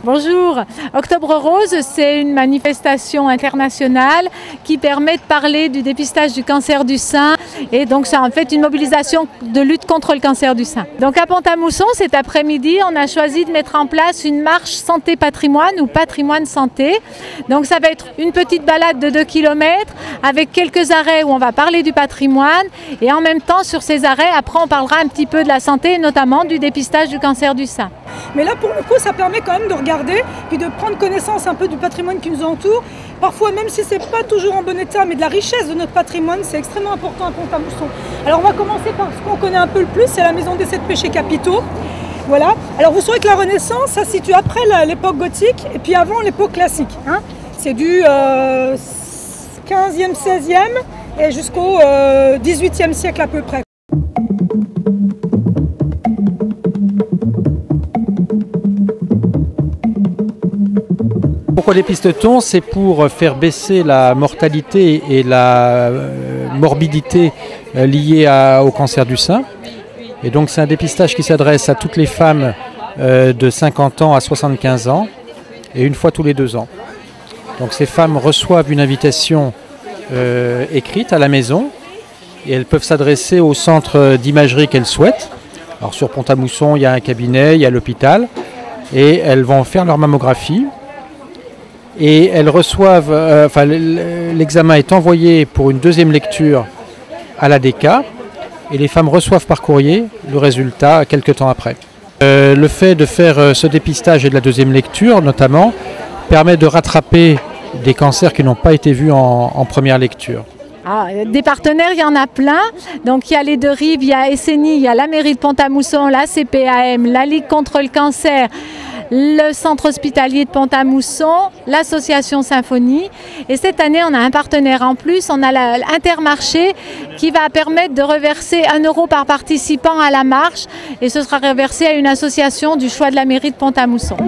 Bonjour. Octobre Rose, c'est une manifestation internationale qui permet de parler du dépistage du cancer du sein et donc c'est en fait une mobilisation de lutte contre le cancer du sein. Donc à Pont-à-Mousson, cet après-midi, on a choisi de mettre en place une marche santé-patrimoine ou patrimoine-santé. Donc ça va être une petite balade de 2 km avec quelques arrêts où on va parler du patrimoine et en même temps sur ces arrêts, après on parlera un petit peu de la santé et notamment du dépistage du cancer du sein. Mais là pour le coup ça permet quand même de regarder puis de prendre connaissance un peu du patrimoine qui nous entoure. Parfois même si c'est pas toujours en bon état mais de la richesse de notre patrimoine, c'est extrêmement important à Pont-à-Mousson. Alors on va commencer par ce qu'on connaît un peu le plus, c'est la maison des 7 péchés capitaux. Voilà. Alors vous saurez que la Renaissance, ça se situe après l'époque gothique et puis avant l'époque classique. Hein. C'est du 15e, 16e et jusqu'au 18e siècle à peu près. Pourquoi dépiste-t-on? C'est pour faire baisser la mortalité et la morbidité liées au cancer du sein. Et donc c'est un dépistage qui s'adresse à toutes les femmes de 50 ans à 75 ans et une fois tous les 2 ans. Donc ces femmes reçoivent une invitation écrite à la maison et elles peuvent s'adresser au centre d'imagerie qu'elles souhaitent. Alors sur Pont-à-Mousson, il y a un cabinet, il y a l'hôpital et elles vont faire leur mammographie. Et elles reçoivent, l'examen est envoyé pour une deuxième lecture à l'ADK et les femmes reçoivent par courrier le résultat quelques temps après. Le fait de faire ce dépistage et de la deuxième lecture notamment permet de rattraper des cancers qui n'ont pas été vus en première lecture. Ah, des partenaires, il y en a plein. Donc il y a les 2 rives, il y a SNI, il y a la mairie de Pont-à-Mousson, la CPAM, la Ligue contre le cancer, le centre hospitalier de Pont-à-Mousson, l'association Symphonie. Et cette année, on a un partenaire en plus, on a l'Intermarché qui va permettre de reverser 1 € par participant à la marche. Et ce sera reversé à une association du choix de la mairie de Pont-à-Mousson.